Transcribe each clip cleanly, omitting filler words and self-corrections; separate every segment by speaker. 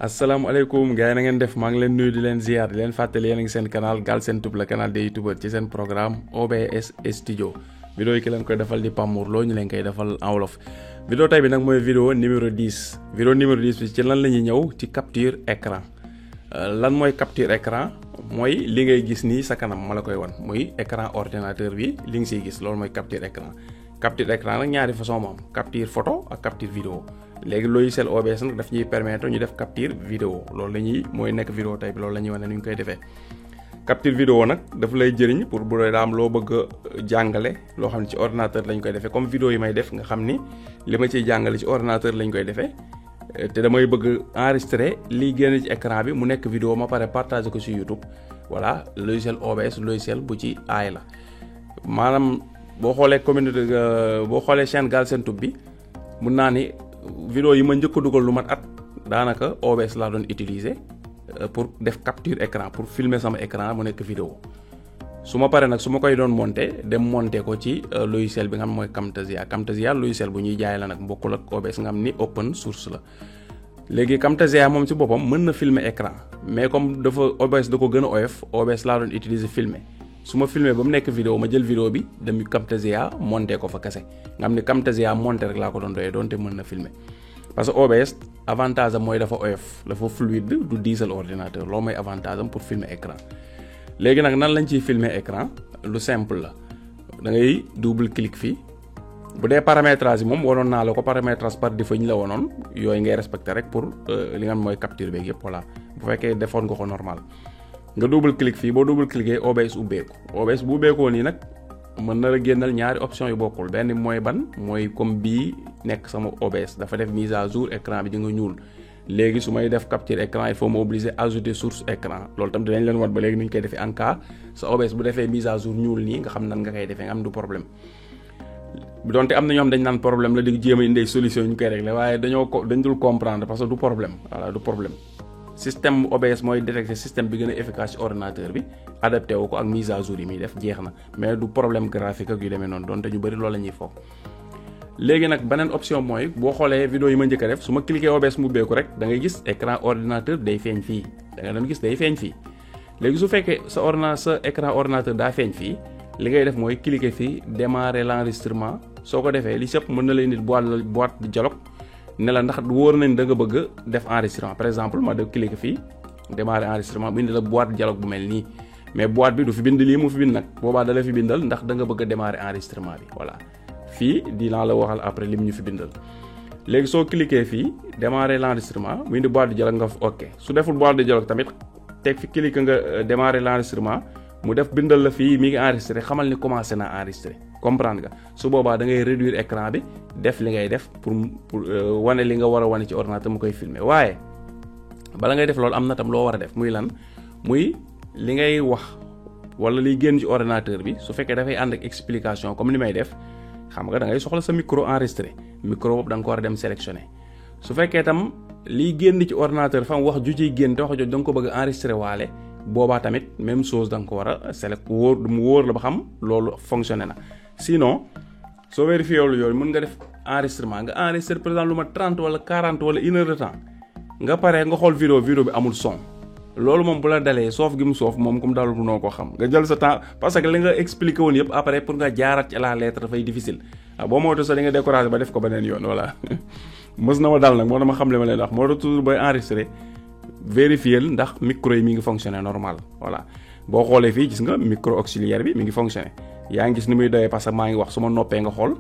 Speaker 1: asalaamaaleykum gars yi na ngeen def maa ngi leen nuyu di leen ziar di leen fàttali yéen a ngi seen canal Galsen Tube la canal des youtubeurs ci seen programme OBS Studio. vidéo yi ki leen koy defal di Pamour Lo ñu leen koy defal en wolof. vidéo tey bi nag mooy vidéo numéro 10 vidéo numéro 10 bi ci lan la ñuy ñëw ci capture écran. lan mooy capture écran mooy li ngay gis nii sa kanam ma la koy wan muy écran ordinateur bi li nga siy gis loolu mooy capture écran. capture écran nag ñaari façon moom capture photo ak capture vidéo. léegi logiciel OBS nag daf ñuy permettre ñu def capture vidéo loolu la ñuy mooy nekk vidéo tey bi loolu la ñuy wane ni ñu koy defee. capture vidéo nag daf lay jëriñ pour bu dee am loo bëgg a jàngale loo xam ne ci ordinateur lañ koy defee comme vidéo yi may def nga xam ni li ma ciy jàngale ci ordinateur lañ koy defee te damay bëgg enregistrer liy génn ci écran bi mu nekk vidéo ma pare partager ko ci YouTube voilà logiciel OBS logiciel bu ci aay la maanaam boo xoolee communauté boo xoolee chaîne Galsen Tube bi mun naa ni vidéo yi ma njëkk a dugal lu mat at daanaka OBS laa doon utiliser pour def capture écran pour filmer sama écran mu nekk vidéo su ma paree nag su ma koy doon monter dem monter ko ci logiciel bi nga xam mooy Camtasia logiciel bu ñuy jaay la nag bokkul ak OBS nga xam ni open source la. léegi Camtasia moom ci boppam mën na filmer écran mais comme dafa OBS da ko gën a oyof OBS laa doon utiliser filmer su ma filmer ba mu nekk vidéo ma jël vidéo bi dem Camtasia monter ko fa kese nga xam ni Camtasia monter rek laa ko doon doyee doonte mën na filmer parce que OBS avantage am mooy dafa oyof dafa fluide du diisal ordinateur loolu mooy avantage am pour filmer écran. léegi nag nan lañ ciy filmer écran lu simple la da ngay double clic fii bu dee paramétrage yi moom wanoon naa la ko paramétrage par défaut ñu la wonoon yooyu ngay respecter rek pour li nga xam mooy capture beeg yëpp voilà bu fekkee defoon nga ko normal. nga double clic fii boo double cliquer OBS ubbeeku OBS bu ubbeekoo nii nag mën na la génnal ñaari option yu bokkul benn mooy ban mooy comme bii nekk sama OBS dafa def mise à jour écran bi di nga ñuul léegi su may def capture écran il faut ma obliger ajouter source écran loolu tam dinañ leen wat ba léegi nu ñu koy defee en cas sa OBS bu defee mise à jour ñuul nii nga xam nan nga koy defee nga am du problème donte am na ñoo xam dañ naan problème la di jéem a indi solution ñu koy régler waaye dañ dul comprendre parce que du problème voilà du problème système OBS mooy détecter système bi gën a efficace ci ordinateur bi adapté wu ko ak mise à jour yi muy def jeex na mais du problème graphique ak yu demee noonu donte ñu bëri loolu la ñuy foog. léegi nag beneen option mooy boo xoolee vidéo yi ma njëkk a def su ma cliquer OBS mu ubbeeku rek da ngay gis écran ordinateur day feeñ fii da nga doon gis day feeñ fii léegi su fekkee sa écran ordinateur daa feeñ fii li ngay def mooy cliquer fii démarrer l'enregistrement soo ko defee li sëpp mën na lay nit boîte de dialogue ne la ndax wóor nañ da nga bëgg def enregistrement par exemple ma def cliquer fii démarrer enregistrement bi indi la boîte de dialogue bu mel nii mais boîte bi du fi bind lii mu fi bind nag boobaa da la fi bindal ndax da nga bëgg a démarrer enregistrement bi voilà. fii dinaa la waxal après lim ñu fi bindal léegi soo cliquer fii démarrer l'enregistrement mu indi boîte de dialogue nga ok su deful boîte de dialogue tamit teg fi cliquer nga démarrer l'enregistrement mu def bindal la fii mi ngi enregistré xamal ni commencé naa enregistré comprendre nga su boobaa da ngay réduire écran bi def li ngay def pour wane li nga war a wane ci ordinateur mu koy filmer waaye bala ngay def loolu am na tam loo war a def muy lan muy li ngay wax wala liy génn ci ordinateur bi su fekkee dafay ànd ak explication comme ni may def xam nga da ngay soxla sa micro enregistré micro boobu da nga ko war a dem sélectionner su fekkee tam liy génn ci ordinateur fam wax ju ciy génn te wax jooju da nga ko bëgg a enregistré waale boobaa tamit même chose da nga ko war a select mu wóor la ba xam loolu fonctionné na sinon soo vérifié yooyu mën nga def enregistrement nga enregistré par exemple lu ma 30 wala 40 wala 1 heure de temps nga pare nga xool vidéo bi amul son loolu moom bu la dalee soof gi mu soof moom comme dalul noo ko xam nga jël sa temps parce que li nga expliqué woon yëpp après pour nga jaarat ci la lettre dafay difficile boo moytu sax di nga découragé ba def ko beneen yoon voilà mës na ma dal nag moo dama xam li ma leen wax moo tax toujours booy enregistré vérifier ndax micro yi mi ngi fonctionné normal voilà boo xoolee fii gis nga micro auxiliaire bi mi ngi fonctionné yaa ngi gis ni muy doyee parce que maa ngi wax su ma noppee nga xool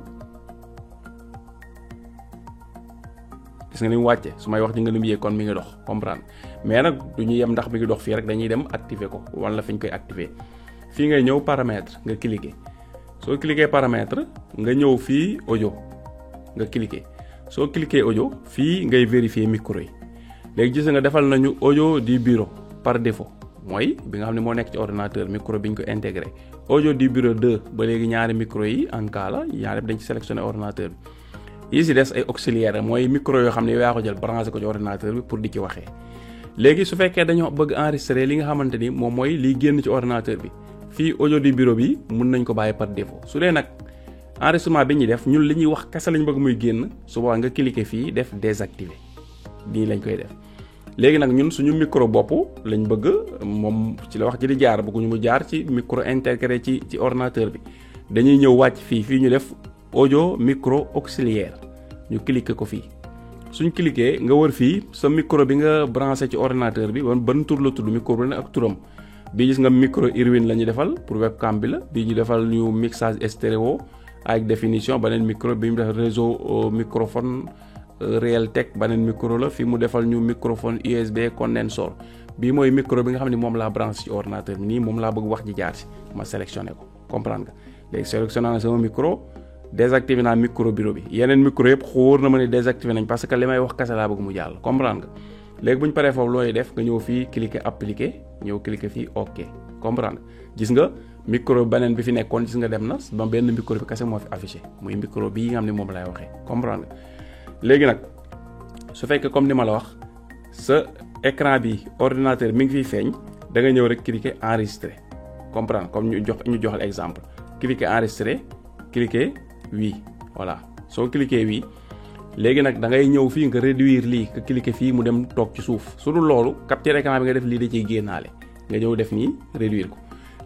Speaker 1: gis nga ni mu wàcce su may wax ji nga ni mu yéeg kon mi ngi dox comprendre mais nag du ñu yem ndax mi ngi dox fii rek dañuy dem activer ko wala fi ñu koy activer fii ngay ñëw paramètre nga cliquer soo cliquer paramètre nga ñëw fii audio nga cliquer soo cliquer audio fii ngay vérifier micro yi léegi gis nga defal nañu audio du bureau par défaut mooy bi nga xam ne moo nekk ci ordinateur micro bi ñu ko intégré audio du bureau 2 ba léegi ñaari micro yi en cas la ñaari dañ ci sélectionné ordinateur bi yi si des ay auxiliaire mooy micro yoo xam ne yaa ko jël branché ko ci ordinateur bi pour di ci waxee léegi su fekkee dañoo bëgg enregistrer li nga xamante ni moom mooy liy génn ci ordinateur bi fii audio du bureau bi mun nañ ko bàyyi par défaut su dee nag enregistrement bi ñuy def ñun li ñuy wax kese lañ bëgg muy génn su boobaa nga cliquer fii def désactiver nii lañ koy def léegi nag ñun suñu micro bopp lañ bëgg moom ci la wax ji di jaar bëgguñu mu jaar ci micro intégré ci ordinateur bi dañuy ñëw wàcc fii ñu def audio micro auxiliaire ñu cliquer ko fii suñ cliquer nga wër fii sa micro bi nga branché ci ordinateur bi ban tur la tudd micro bi ak turam bii gis nga micro Irwin la ñu defal pour webcam bi la bii ñu defal ñu mixage stéréo avec définition beneen micro bi mu def réseau microphone Realtek beneen micro la fii mu defal ñu microphone USB condensateur bii mooy micro bi nga xam ne moom laa branché ci ordinateur bi nii moom laa bëgg wax ji jaar ci ma sélectionné ko comprendre nga léegi sélectionné naa sama micro désactivé naa micro bureau bi yeneen micro yëpp xóor na ma ne désactivé nañ parce que li may wax kese laa bëgg mu jàll comprendre nga léegi bu ñu paree foofu looy def nga ñëw fii cliquer appliquer ñëw cliquer fii ok comprendre gis nga micro beneen bi fi nekkoon gis nga dem na ba benn micro bi kese moo fi affiché muy micro bii nga xam ne moom lay waxee comprendre nga léegi nag su fekkee comme ni ma la wax sa écran bi ordinateur mi ngi fiy feeñ da nga ñëw rek cliquer enregistrer comprendre comme ñu jox exemple cliquer enregistrer cliquer oui voilà soo cliquer oui léegi nag da ngay ñëw fii nga réduire lii nga cliquer fii mu dem toog ci suuf su dul loolu capture écran bi nga def lii da ciy génnaale nga ñëw def nii réduire ko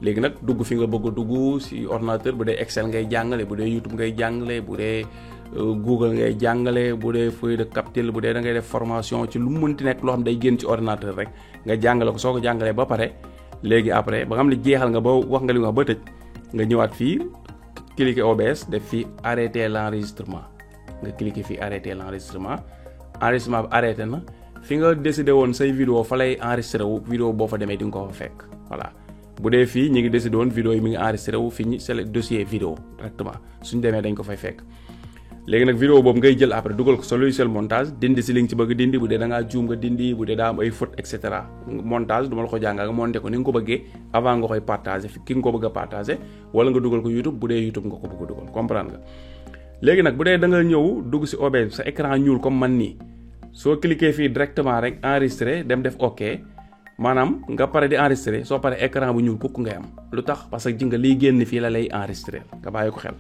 Speaker 1: léegi nag dugg fi nga bëgg a dugg si ordinateur bu dee Excel ngay jàngale bu dee YouTube ngay jàngale bu dee Google ngay jàngale bu dee feuille de capture bu dee da ngay def formation ci lu mu mënti nekk loo xam day génn ci ordinateur rek nga jàngale ko soo ko jàngalee ba pare léegi après ba nga xam ne jeexal nga ba wax nga li nga wax ba tëj nga ñëwaat fii cliquer OBS def fii arrêter l'enregistrement nga cliquer fii arrêter l'enregistrement enregistrement bi arrêté na fi nga décidé woon say vidéo fa lay enregistré wu vidéo boo fa demee di nga ko fa fekk voilà bu dee fii ñi ngi décidé woon vidéo yi mi ngi enregistré wu fi ñu c'est dossier vidéo directement suñ demee dañ ko fay fekk léegi nag vidéo boobu ngay jël après dugal ko sa logiciel montage dindi si li nga ci bëgg dindi bu dee da ngaa juum nga dindi bu dee daa am ay faute et cetera montage du ma la ko jàngal nga monté ko ni nga ko bëggee avant nga koy partagé fi ki nga ko bëgg a partagé wala nga dugal ko YouTube bu dee YouTube nga ko bëgg a dugal comprendre nga léegi nag bu dee da nga ñëw dugg si OBS sa écran ñuul comme man nii soo cliquer fii directement rek enregistré dem def OK maanaam nga pare di enregistré soo pare écran bu ñuul kukk ngay am lu tax parce que ji nga liy génn fii la lay enregistré nga bàyyi ko xel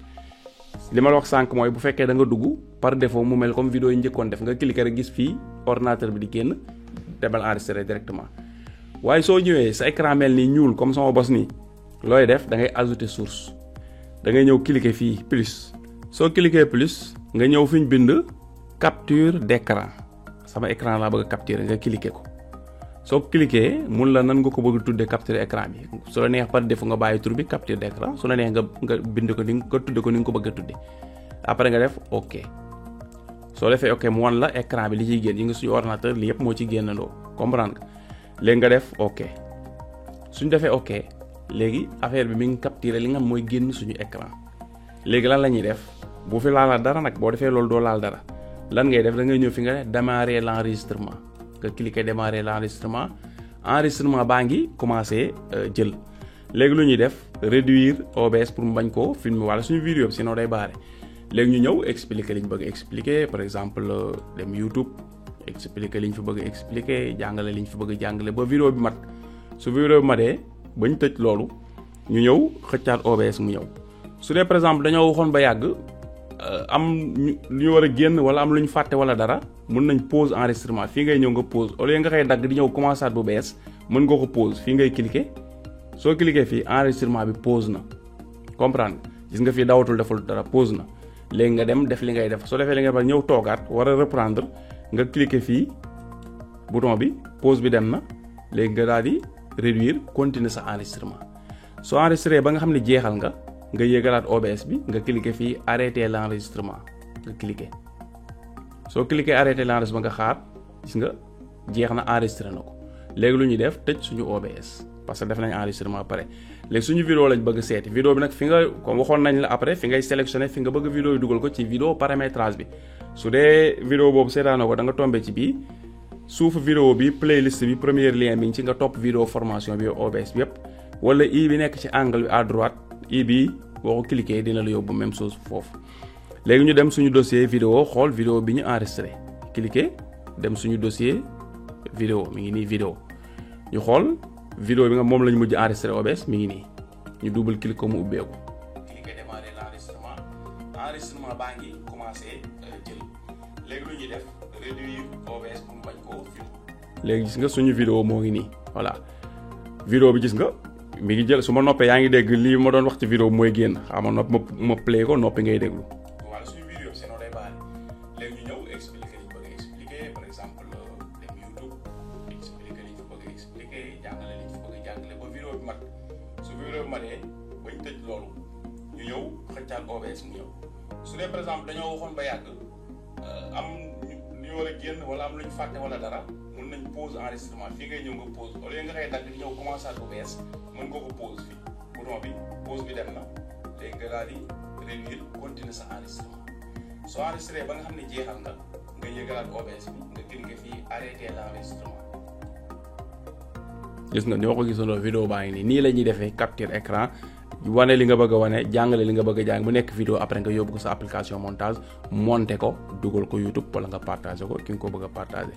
Speaker 1: li ma la wax sànq mooy bu fekkee da nga dugg par défaut mu mel comme vidéo yi njëkkoon def nga cliquer rek gis fii ordinateur bi di génn demal enregistré directement waaye soo ñëwee sa écran mel ni ñuul comme sama bos nii looy def da ngay ajouter source da ngay ñëw cliquer fii plus soo cliquer plus nga ñëw fi ñu bind capture d'écran sama écran laa bëgg a capturer nga cliquer ko soo cliquer mun la nan nga ko bëgg tuddee capture écran bi su la neex par défaut nga bàyyi tur bi capture d'écran su la neex nga bind ko ni nga tudde ko ni nga ko bëgg a tuddee après nga def OK soo defee OK mu wan la écran bi li ciy génn yi nga suñu ordinateur li yëpp moo ci génnandoo comprendre nga léegi nga def OK suñ defee OK léegi affaire bi mi ngi capturer li nga xam mooy génn suñu écran léegi lan la ñuy def bu fi laalaat dara nag boo defee loolu doo laal dara lan ngay def da ngay ñëw fi nga ne démarrer l'enregistrement nga cliquer démarrer l'enregistrement enregistrement baa ngi commencé jël léegi lu ñuy def réduire OBS pour mu bañ koo filmer wala suñu vidéo bi sinon day baare léegi ñu ñëw expliquer li ñu bëgg expliquer par exemple dem YouTube expliquer li ñu fi bëgg expliquer jàngale li ñu fi bëgg jàngale ba vidéo bi mat su vidéo bi matee bañ tëj loolu ñu ñëw xëccaat OBS mu ñëw su dee par exemple dañoo waxoon ba yàgg am lu ñu war a génn wala am lu ñu fàtte wala dara mën nañ pause enregistrement fii ngay ñëw nga pause au lieu nga koy dagg di ñëw commencer bu bees mën nga ko pause fii ngay cliquer soo cliquer fii enregistrement bi pause na comprendre gis nga fii dawatul deful dara pause na léegi nga dem def li ngay def soo defee li ngay def ñëw toogaat war a reprendre nga cliquer fii bouton bi pause bi dem na léegi nga daal di réduire continuer sa enregistrement soo enregistré ba nga xam ne jeexal nga yéegalaat OBS bi nga cliquer fii arrêter l'enregistrement nga cliquer soo cliquer arrêter l'enregistrement nga xaar gis nga jeex na enregistré na ko léegi lu ñuy def tëj suñu OBS parce que def nañ enregistrement pare léegi suñu vidéo lañ bëgg seeti vidéo bi nag fi nga comme waxoon nañ la après fi ngay sélectionner fi nga bëgg vidéo yi dugal ko ci vidéo paramétrage bi su dee vidéo boobu seetaanoo ko da nga tombé ci bii suufu vidéo bi playlist bi premier lien bi ci nga topp vidéo formation bi OBS bi yëpp wala i bi nekk ci angle bi à droite i bi boo ko cliquer dina la yóbbu même chose foofu léegi ñu dem suñu dossier vidéo xool vidéo bi ñu enregistré cliquer dem suñu dossier vidéo mi ngi nii vidéo ñu xool vidéo bi nga moom lañ mujj enregistré OBS mi ngi nii ñu double clic ko mu ubbeeku cliquer démarrer l'enregistrement enregistrement baa ngi commencé jël léegi lu ñuy def réduire OBS pour mu bañ koo film léegi gis nga suñu vidéo moo ngi nii voilà vidéo bi gis nga mi ngi jël su ma noppee yaa ngi dégg lii ma doon wax ci vidéo bi mooy génn xam nga ma play ko noppi ngay déglu. voilà suñu vidéo bi sinon day baax léegi ñu ñëw expliquer li ñu bëgg a expliquer par exemple dem YouTube expliquer li ñu bëgg a expliquer jàngale li ñu bëgg a jàngale ba vidéo bi mat su vidéo bi matee bañ tëj loolu ñu ñëw xëccaat OBS mu ñëw su dee par exemple dañoo waxoon ba yàgg am ñu war a génn wala am lu ñu fàtte wala dara mën nañ pause enregistrement fii ngay ñëw nga pause au lieu nga xëy dagg di ñëw commencé at OBS mën nga ko pause fii bouton bi pause bi dem na léegi nga daal di réduire continuer sa enregistrement soo enregistré ba nga xam ne jeexal nga yëgalaat OBS bi nga cliquer fii arrêter l'enregistrement. gis nga ñoo ko gisandoo vidéo baa ngi nii la ñuy defee capture écran wane li nga bëgg a wane jàngale li nga bëgg a jàng bu nekk vidéo après nga yóbbu ko sa application montage monter ko dugal ko YouTube wala nga partager ko ki nga ko bëgg a partager.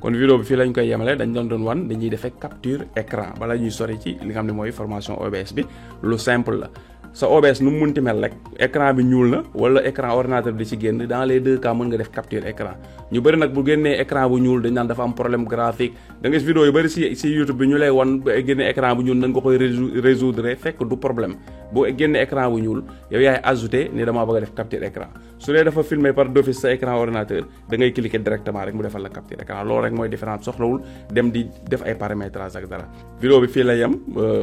Speaker 1: kon vidéo bi fii lañ koy yemale dañ doon wan dañuy defee capture écran bala ñuy sori ci li nga xam ne mooy formation OBS bi lu simple la. sa OBS nu mu munti mel rek écran bi ñuul na wala écran ordinateur bi di ci génn dans les deux cas mën nga def capture écran ñu bëri nag bu génnee écran bu ñuul dañ naan dafa am problème graphique da nga gis vidéo yu bëri si YouTube bi ñu lay won génne écran bu ñuul nan nga koy résoudre fekk du problème boo génne écran bu ñuul yow yaay ajouté ni damaa bëgg a def capture écran su dee dafa filmé par d'office sa écran ordinateur da ngay cliquer directement rek mu defal la capture écran loolu rek mooy différence soxlawul dem di def ay paramétrage ak dara. vidéo bi fii la yem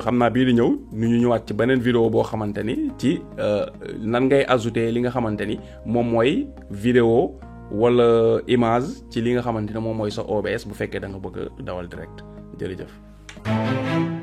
Speaker 1: xam naa bii di ñëw ñu ñëwaat ci beneen vidéo boo xamante ni ci nan ngay ajouter li nga xamante ni moom mooy vidéo wala image ci li nga xamante ne moom mooy sa OBS bu fekkee da nga bëgg a dawal direct jërëjëf.